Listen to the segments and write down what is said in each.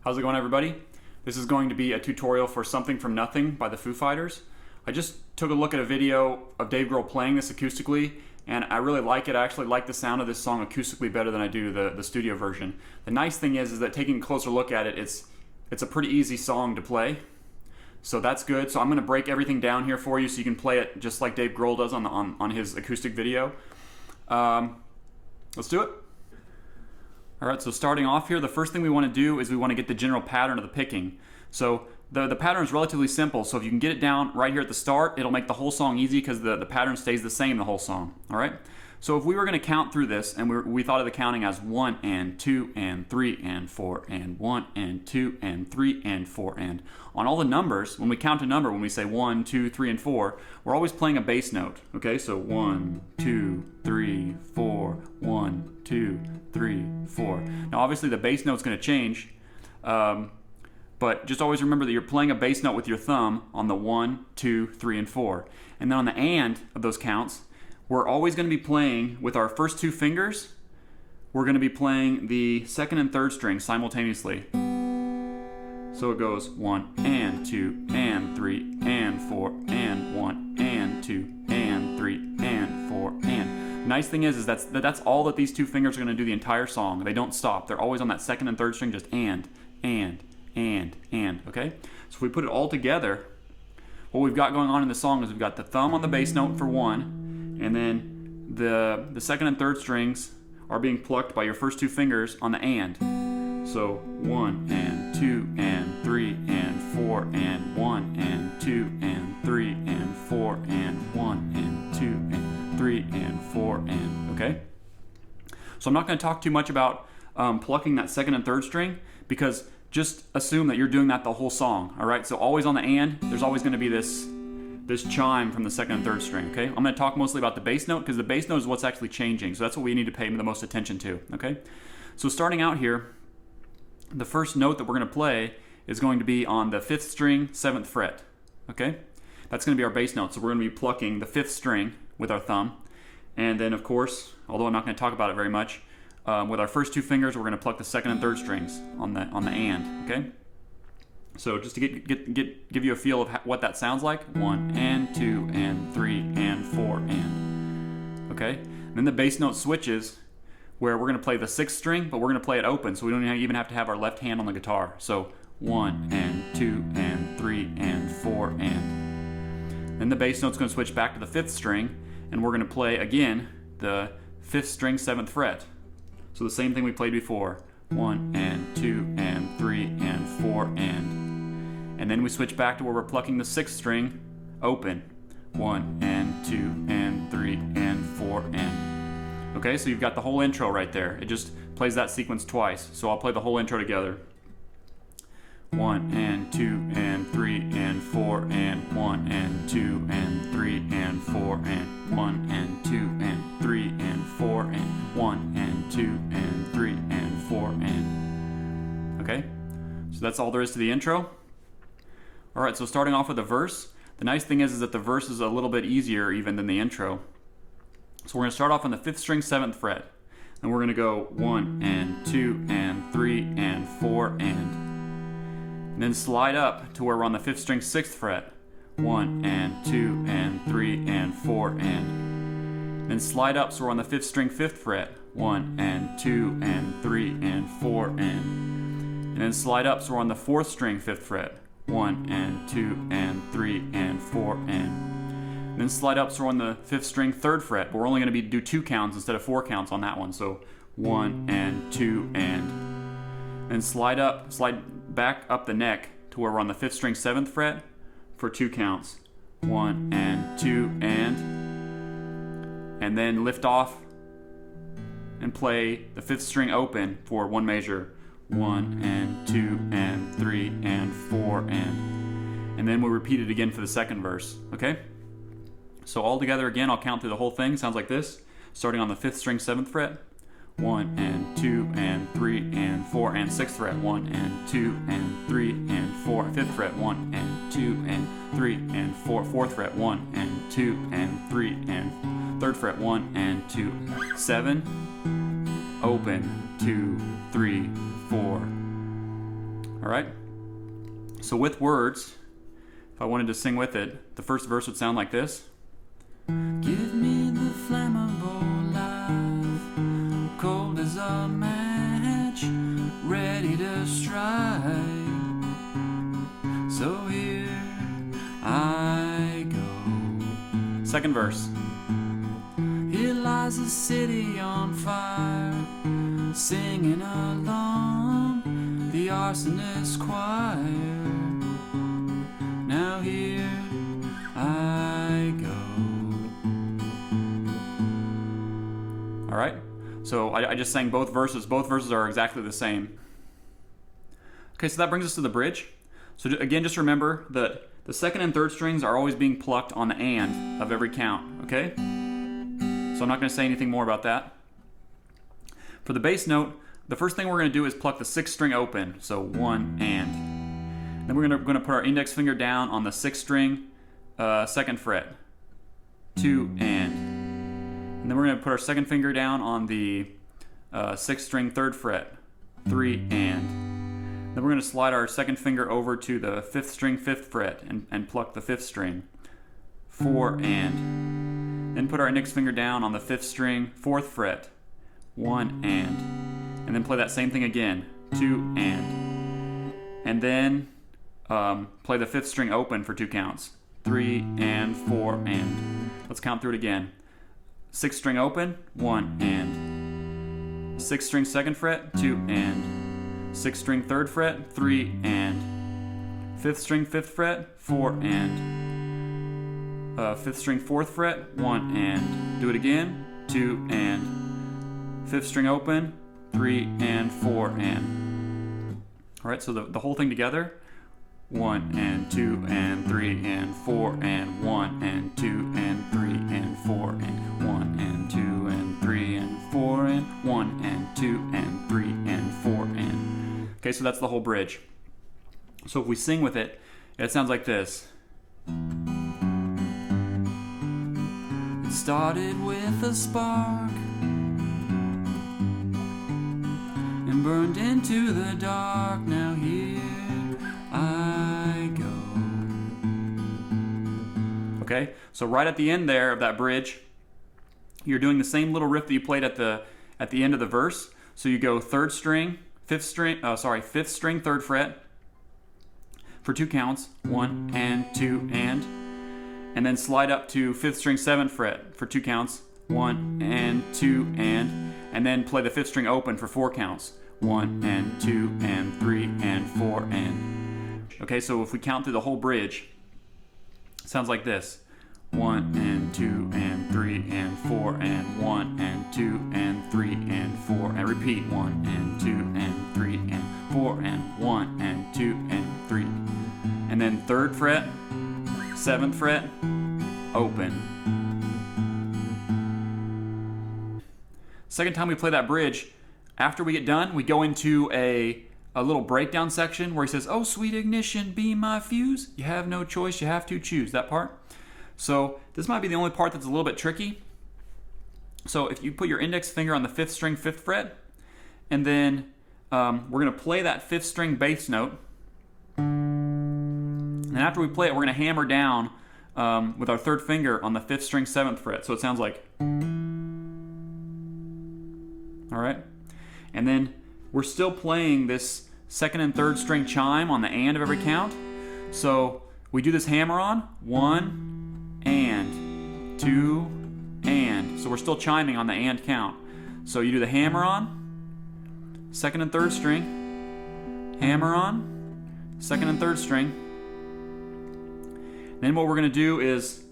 How's it going, everybody? This is going to be a tutorial for Something from Nothing by the Foo Fighters. I just took a look at a video of Dave Grohl playing this acoustically, and I really like it. I actually like the sound of this song acoustically better than I do the studio version. The nice thing is that taking a closer look at it, it's a pretty easy song to play. So that's good. So I'm going to break everything down here for you so you can play it just like Dave Grohl does on his acoustic video. Let's do it. Alright, so starting off here, the first thing we want to do is we want to get the general pattern of the picking. So the pattern is relatively simple, so if you can get it down right here at the start, it'll make the whole song easy because the pattern stays the same the whole song. Alright? So if we were going to count through this, and we thought of the counting as 1 and 2 and 3 and 4 and 1 and 2 and 3 and 4 and on all the numbers, when we count a number, when we say 1, 2, 3, and 4, we're always playing a bass note. Okay, so 1, 2, 3, 4, 1, 2, 3, 4. Now obviously the bass note's going to change, but just always remember that you're playing a bass note with your thumb on the 1, 2, 3, and 4. And then on the and of those counts, we're always going to be playing with our first two fingers. We're going to be playing the second and third string simultaneously. So it goes 1 and 2 and 3 and 4 and 1 and 2 and 3 and 4 and. The nice thing is that's all that these two fingers are going to do the entire song. They don't stop. They're always on that second and third string, just and, okay? So if we put it all together, what we've got going on in the song is we've got the thumb on the bass note for 1, and then the second and third strings are being plucked by your first two fingers on the and. So 1 and 2 and 3 and 4 and 1 and 2 and 3 and 4 and 1 and 2 and 3 and 4 and, okay? So I'm not going to talk too much about plucking that second and third string, because just assume that you're doing that the whole song, all right? So always on the and, there's always going to be this chime from the second and third string, okay? I'm going to talk mostly about the bass note because the bass note is what's actually changing, so that's what we need to pay the most attention to, okay? So starting out here, the first note that we're going to play is going to be on the 5th string, 7th fret, okay? That's going to be our bass note, so we're going to be plucking the 5th string with our thumb, and then of course, although I'm not going to talk about it very much, with our first two fingers we're going to pluck the second and third strings on the and, okay? So just to give you a feel of what that sounds like, 1 and 2 and 3 and 4 and, okay? And then the bass note switches where we're going to play the 6th string, but we're going to play it open, so we don't even have to have our left hand on the guitar. So 1 and 2 and 3 and 4 and. Then the bass note's going to switch back to the 5th string, and we're going to play again the 5th string, 7th fret. So the same thing we played before, 1 and 2 and 3 and 4 and then we switch back to where we're plucking the 6th string open, 1 and 2 and 3 and 4 and. Okay, so you've got the whole intro right there. It just plays that sequence twice. So I'll play the whole intro together. 1 and 2 and 3 and 4 and 1 and 2 and 3 and 4 and 1 and 2 and 3 and 4 and 1 and 2 and 3 and 4 and. Okay, so that's all there is to the intro. Alright, so starting off with the verse. The nice thing is that the verse is a little bit easier even than the intro. So we're going to start off on the 5th string, 7th fret. And we're going to go 1 and 2 and 3 and 4 and then slide up to where we're on the 5th string, 6th fret. 1 and 2 and 3 and 4 and then slide up so we're on the 5th string, 5th fret. 1 and 2 and 3 and 4 and then slide up so we're on the 4th string, 5th fret. 1 and 2 and 3 and 4 and then slide up so we're on the 5th string, 3rd fret, but we're only going to do 2 counts instead of 4 counts on that one. So 1 and 2 and slide back up the neck to where we're on the 5th string, 7th fret for 2 counts. 1 and 2 and then lift off and play the 5th string open for 1 measure. 1 and 2 and 3 and 4 and then we'll repeat it again for the second verse, okay? So all together again, I'll count through the whole thing. Sounds like this. Starting on the 5th string, 7th fret. 1 and 2 and 3 and 4 and 6th fret. 1 and 2 and 3 and 4. 5th fret. 1 and 2 and 3 and 4. 4th fret. 1 and 2 and 3 and 3rd fret. 1 and 2. 7. Open. 2, 3, 4. All right? So with words, if I wanted to sing with it, the first verse would sound like this. Give me the flammable life, cold as a match, ready to strike. So here I go. Second verse. Here lies a city on fire, singing along the arsonist choir. Now here I go. All right, so I just sang both verses. Both verses are exactly the same. Okay, so that brings us to the bridge. So again, just remember that the second and third strings are always being plucked on the and of every count, okay? So I'm not going to say anything more about that. For the bass note, the first thing we're going to do is pluck the sixth string open, so 1 and. Then we're going to put our index finger down on the sixth string, second fret, 2 and. And then we're going to put our second finger down on the sixth string, third fret, 3 and. Then we're going to slide our second finger over to the fifth string, fifth fret, and pluck the fifth string, 4 and. Then put our index finger down on the fifth string, fourth fret, 1 and then play that same thing again, 2 and then play the fifth string open for 2 counts, 3 and 4 and. Let's count through it again. Sixth string open, 1 and. Sixth string second fret, 2 and. Sixth string third fret, 3 and. Fifth string fifth fret, 4 and. Fifth string fourth fret, 1 and. Do it again, 2 and. Fifth string open, 3 and 4 and. All right, so the whole thing together, 1 and 2 and 3 and 4 and 1 and 2 and 3 and 4 and 1 and 2 and 3 and 4 and 1 and 2 and 3 and 4 and. Okay, so that's the whole bridge. So if we sing with it, it sounds like this. It started with a spark and burned into the dark. Now here I go. Okay, so right at the end there of that bridge, you're doing the same little riff that you played at the end of the verse. So you go third string, fifth string, third fret for 2 counts, 1 and 2 and then slide up to fifth string, seventh fret for 2 counts, 1 and 2 and then play the fifth string open for 4 counts, 1 and 2 and 3 and 4 and. Okay, so if we count through the whole bridge, it sounds like this: 1 and 2 and 3 and 4 and 1 and 2 and 3 and 4 and repeat, 1 and 2 and 3 and 4 and 1 and 2 and 3, and then third fret, seventh fret, open. Second time we play that bridge, after we get done, we go into a little breakdown section where he says, "Oh, sweet ignition, be my fuse. You have no choice, you have to choose." That part. So this might be the only part that's a little bit tricky. So if you put your index finger on the fifth string, fifth fret, and then we're going to play that fifth string bass note. And after we play it, we're going to hammer down with our third finger on the fifth string, seventh fret. So it sounds like. All right. And then we're still playing this second and third string chime on the and of every count. So we do this hammer on, 1 and 2 and. So we're still chiming on the and count. So you do the hammer on, second and third string, hammer on, second and third string. Then what we're going to do is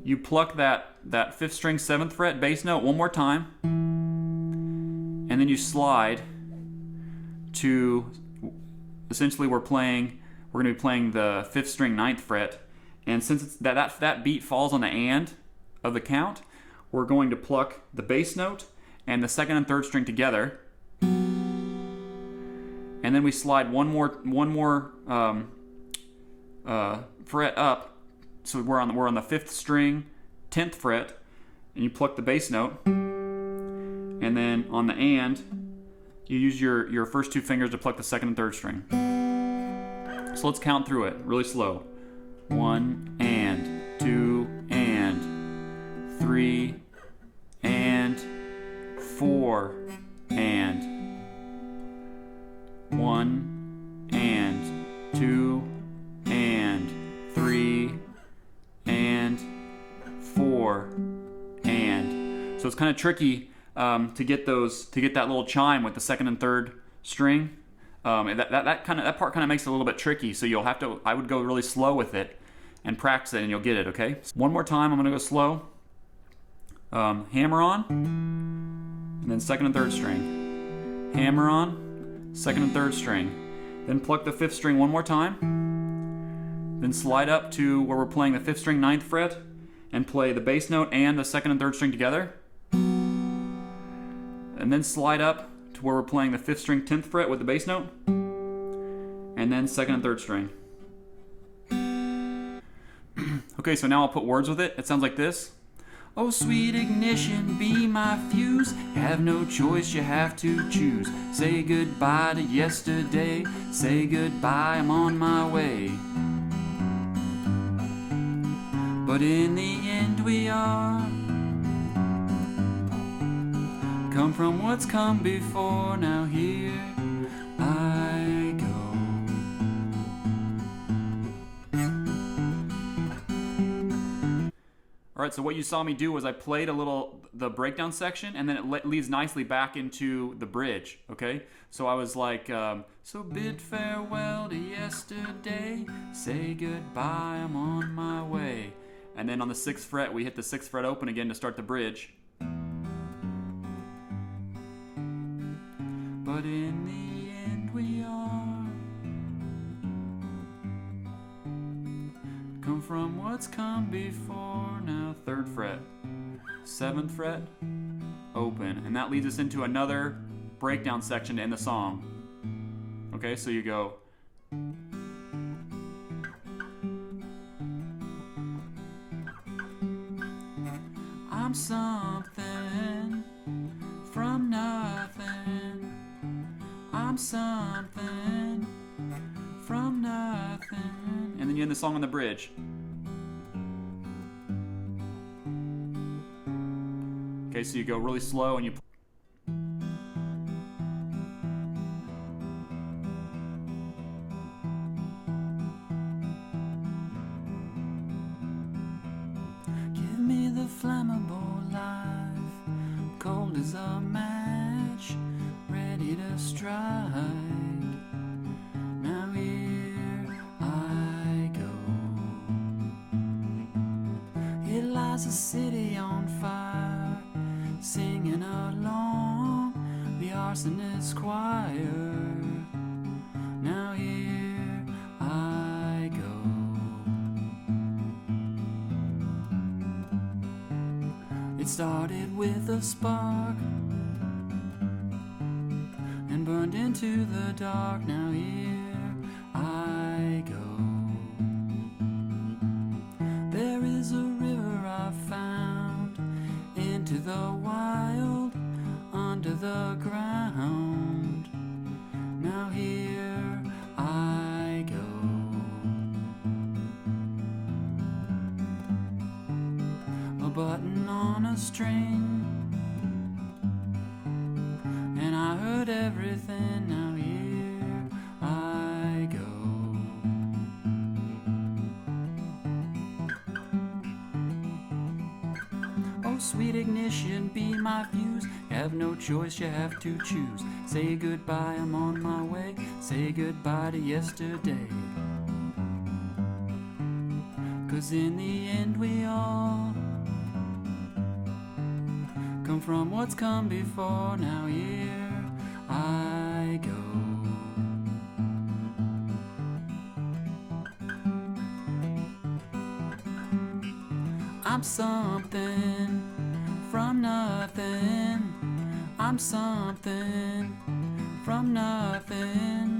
you pluck that fifth string, seventh fret bass note one more time, and then you slide to, essentially we're going to be playing the fifth string, ninth fret, and since it's that beat falls on the and of the count, we're going to pluck the bass note and the second and third string together, and then we slide one more fret up, so we're on the fifth string, 10th fret, and you pluck the bass note, and then on the and, you use your first 2 fingers to pluck the second and third string. So let's count through it really slow. 1 and 2 and 3 and 4 and 1 and 2 and 3 and 4 and. So it's kind of tricky to get that little chime with the second and third string. That part kind of makes it a little bit tricky. So you'll have to. I would go really slow with it and practice it, and you'll get it. Okay. One more time. I'm gonna go slow. Hammer on, and then second and third string. Hammer on, second and third string. Then pluck the fifth string one more time. Then slide up to where we're playing the fifth string, ninth fret, and play the bass note and the second and third string together. And then slide up to where we're playing the fifth string, 10th fret with the bass note, and then second and third string. Okay, so now I'll put words with it. It sounds like this. Oh, sweet ignition, be my fuse. You have no choice, you have to choose. Say goodbye to yesterday. Say goodbye, I'm on my way. But in the end we are. Come from what's come before, now here I go. Alright, so what you saw me do was I played the breakdown section, and then it leads nicely back into the bridge, okay? So I was like, so bid farewell to yesterday, say goodbye, I'm on my way. And then on the 6th fret, we hit the 6th fret open again to start the bridge. But in the end we are. Come from what's come before. Now 3rd fret, 7th fret, open. And that leads us into another breakdown section to end the song. Okay, so you go. I'm something from nothing. I'm something from nothing. And then you end the song on the bridge. Okay, so you go really slow and you. Give me the flammable life, cold as a match, ready to strike. Now here I go. Here lies a city on fire, singing along the arsonist choir. Now here I go. It started with a spark and burned into the dark. Now here I go. There is a river I found into the wild, under the ground. Now here I go. A button on a string, and I heard everything. Now here I go. Oh, sweet ignition, be my fuse. You have no choice, you have to choose. Say goodbye, I'm on my way. Say goodbye to yesterday. 'Cause in the end we all come from what's come before. Now here I go. I'm something from nothing. I'm something from nothing.